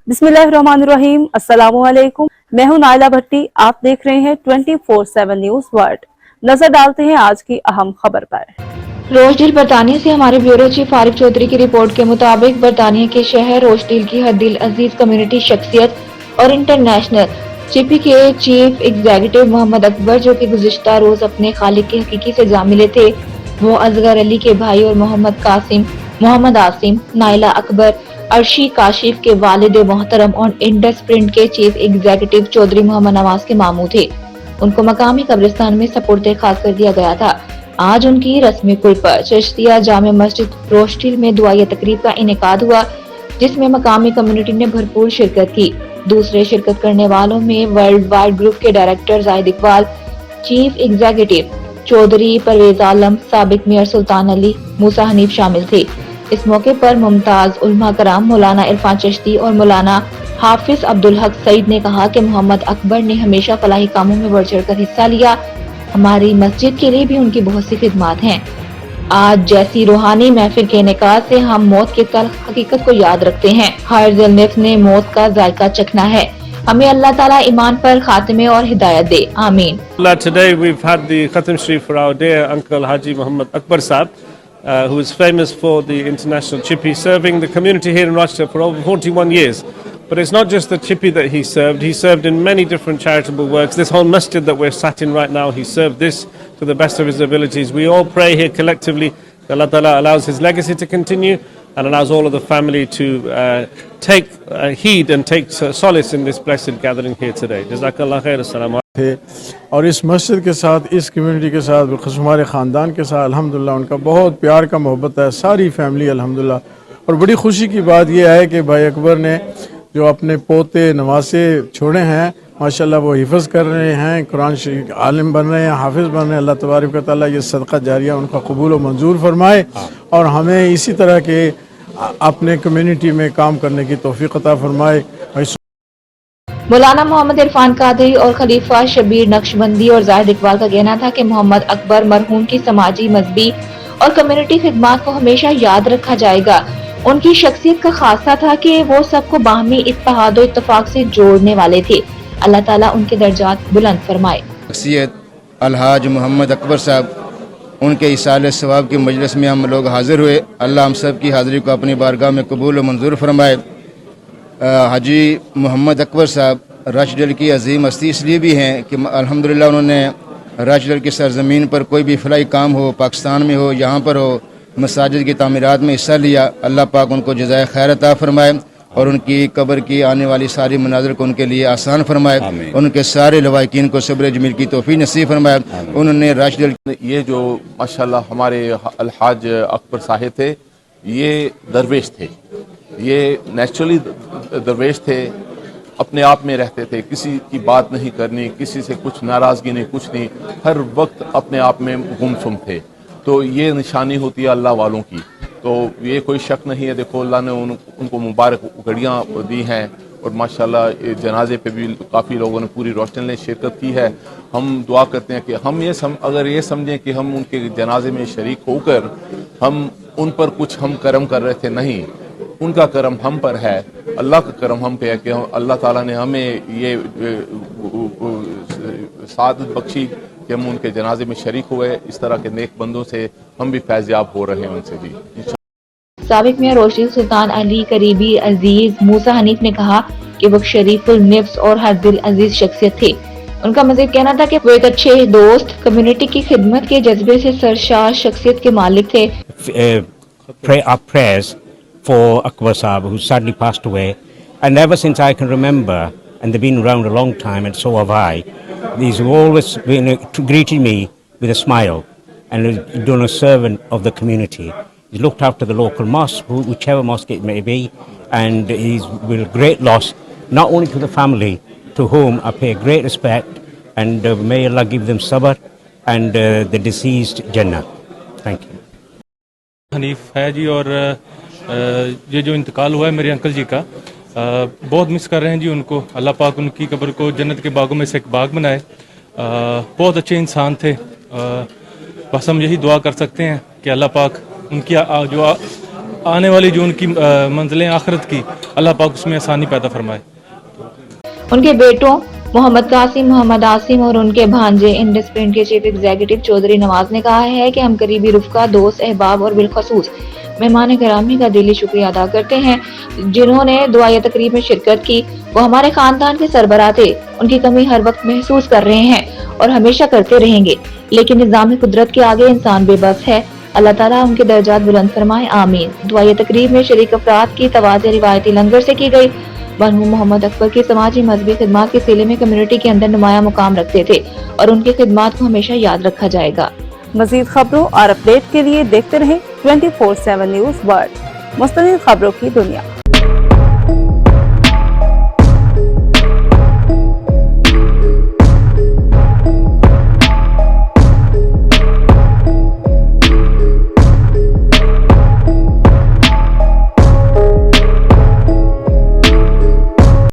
बिस्मिल्लाहिर्रहमानिर्रहीम, अस्सलामुअलैकुम। मैं हूं नाइला भट्टी। आप देख रहे हैं 24/7 न्यूज वर्ल्ड। नजर डालते हैं आज की अहम खबर पर। रोशडील बरतानिया से हमारे ब्यूरो चीफ फारिक चौधरी की रिपोर्ट के मुताबिक बरतानिया के शहर रोशडील की हरदिल अजीज कम्युनिटी शख्सियत और इंटरनेशनल चिपी के चीफ एग्जीक्यूटिव मोहम्मद अकबर, जो कि गुज़िश्ता रोज अपने खालिक के हकीकी से जा मिले थे, वो असगर अली के भाई और मोहम्मद कासिम, मोहम्मद आसिम, नाइला अकबर, अर्शी काशिफ के वालिद मोहतरम और इंडस प्रिंट के चीफ एग्जीक्यूटिव चौधरी मोहम्मद नवाज के मामू थे। उनको मकामी कब्रिस्तान में सपुर्द खास कर दिया गया था। आज उनकी रस्मी कुल पर चिश्तिया जामे मस्जिद रोशडील में दुआया तकरीब का इनेकाद हुआ, जिसमें मकामी कम्युनिटी ने भरपूर शिरकत की। दूसरे शिरकत करने वालों में वर्ल्ड वाइड ग्रुप के director Zahid Iqbal, chief executive Chaudhry Parvez Alam, साबिक मेयर सुल्तान अली, मूसा हनीफ शामिल थे। इस मौके पर मुमताज उलमा कराम मौलाना इरफान चिश्ती और मौलाना हाफिज अब्दुल हक सईद ने कहा कि मोहम्मद अकबर ने हमेशा फलाही कामों में बढ़ चढ़कर हिस्सा लिया। हमारी मस्जिद के लिए भी उनकी बहुत सी खिदमत हैं। आज जैसी रूहानी महफिल के इनेकाद से हम मौत के तल्ख हकीकत को याद रखते हैं। हर ज़िल्निफ ने मौत का जायका चखना है। हमें अल्लाह ताला ईमान पर खात्मे और हिदायत दे, आमीन। Today we've had the Khatam Sharif for our dear uncle Haji Muhammad Akbar Sahab, who is famous for the international chippy, serving the community here in Rochester for over 41 years. But it's not just the chippy that he served in many different charitable works. This whole masjid that we're sat in right now, he served this to the best of his abilities. We all pray here collectively that Allah Ta'ala allows his legacy to continue and allows all of the family to take heed and take solace in this blessed gathering here today. Jazakallah khair. Assalamu थे और इस मस्जिद के साथ, इस community के साथ, बिल्कुल हमारे ख़ानदान के साथ अल्हम्दुलिल्लाह उनका बहुत प्यार का मोहब्बत है, सारी फैमिली अल्हम्दुलिल्लाह। और बड़ी खुशी की बात यह है कि भाई अकबर ने जो अपने पोते नवासे छोड़े हैं, माशाल्लाह वो हिफ़्ज़ कर रहे हैं, कुरान शरीफ आलिम बन रहे हैं, हाफिज़ बन रहे हैं। अल्लाह तबारक व तआला ये सदका जारिया उनका कबूल व मंजूर फरमाए और हमें इसी तरह के अपने कम्युनिटी में काम करने की तौफीक अता फरमाए। मौलाना मोहम्मद इरफान कादरी और खलीफा शबीर नक्शबंदी और जाहिद इकबाल का कहना था कि मोहम्मद अकबर मरहूम की समाजी, मजहबी और कम्युनिटी खिदमत को हमेशा याद रखा जाएगा। उनकी शख्सियत का खासा था कि वो सबको बाहमी इत्तेहाद और इत्तेफाक से जोड़ने वाले थे। अल्लाह ताला उनके दर्जात बुलंद फरमाए। शख्सियत अलहाज मोहम्मद अकबर साहब, उनके इसाले सवाब की मजलिस में हम लोग हाजिर हुए। अल्लाह हम सब की हाज़िरी को अपनी बारगाह में कबूल व मंजूर फरमाए। हाजी मोहम्मद अकबर साहब राशडील की अजीम हस्ती इसलिए भी हैं कि अल्हम्दुलिल्लाह उन्होंने राशडील की सरजमीन पर कोई भी फलाई काम हो, पाकिस्तान में हो, यहाँ पर हो, मसाजिद की तामीरात में हिस्सा लिया। अल्लाह पाक उनको जज़ाए खैर अता फरमाए और उनकी कब्र की आने वाली सारी मनाज़िर को उनके लिए आसान फरमाए। उनके सारे लवाकिन को सब्र जमील की तौफीक नसीब फरमाए। उन्होंने राशडील ये जो माशाल्लाह हमारे अलहाज अकबर साहिब थे, ये दरवेश थे, ये नेचुरली दरवेश थे, अपने आप में रहते थे, किसी की बात नहीं करनी, किसी से कुछ नाराज़गी नहीं, कुछ नहीं, हर वक्त अपने आप में गुमसुम थे। तो ये निशानी होती है अल्लाह वालों की, तो ये कोई शक नहीं है। देखो अल्लाह ने उनको मुबारक घड़ियाँ दी हैं और माशाल्लाह जनाजे पे भी काफ़ी लोगों ने, पूरी रोशनी ने शिरकत की है। हम दुआ करते हैं कि हम अगर ये समझें कि हम उनके जनाजे में शरीक होकर हम उन पर कुछ हम करम कर रहे थे, नहीं, उनका करम हम पर है, अल्लाह का करम हम पे है कि अल्लाह ताला ने हमें ये सादत बख्शी कि हम उनके जनाजे में शरीक हुए। इस तरह के नेक बंदों से हम भी फैज़याब हो रहे हैं उनसे भी। साबिक मेयर रोशडील सुल्तान अली करीबी अजीज मूसा हनीफ ने कहा कि वो शरीफुल निफ्स और हर दिल अजीज शख्सियत थे। उनका मज़ीद कहना था कि वो एक अच्छे दोस्त, कम्युनिटी की खिदमत के जज्बे से सरशार शख्सियत के मालिक थे। Pray our prayers for Akbar Sahab, who sadly passed away, and ever since I can remember, and they've been around a long time, and so have I, these have always been greeted me with a smile, and has done a servant of the community. He's looked after the local mosque, whichever mosque it may be, and he's with a great loss, not only to the family, to whom I pay great respect, and may Allah give them sabr and the deceased Jannah. Thank you. Hanif है जी, और ये जो इंतकाल हुआ है मेरे uncle जी का, बहुत मिस कर रहे हैं जी उनको। अल्लाह पाक उनकी कब्र को जन्नत के बागों में से एक बाग बनाए। बहुत अच्छे इंसान थे। बस हम यही दुआ कर सकते हैं कि अल्लाह पाक उनकी जो आने वाली जो उनकी मंजिलें आखिरत की, अल्लाह पाक उसमें आसानी पैदा फरमाए। उनके बेटों मोहम्मद कासिम, मोहम्मद आसिम और उनके भांजे इंडस प्रिंट के चीफ एग्जीक्यूटिव चौधरी नवाज ने कहा है कि हम करीबी रुफ़का, दोस्त, अहबाब और बिलखसूस मेहमान गिरामी का दिली शुक्रिया अदा करते हैं जिन्होंने दुआया तकरीब में शिरकत की। वो हमारे खानदान के सरबराह थे, उनकी कमी हर वक्त महसूस कर रहे हैं और हमेशा करते रहेंगे, लेकिन निज़ाम कुदरत के आगे इंसान बेबस है। अल्लाह ताला उनके दर्जात बुलंद फरमाए, आमीन। दुआया तकरीब में शरीक अफराद की तवाज़े रिवायती लंगर से की गई। मरहूम मोहम्मद अकबर की समाजी मजहबी खिदमात के सिले में कम्युनिटी के अंदर नुमाया मुकाम रखते थे और उनकी खिदमात को हमेशा याद रखा जाएगा। मजीद खबरों और अपडेट के लिए देखते रहें 24/7 न्यूज़ वर्ल्ड, मुस्तनिद खबरों की दुनिया।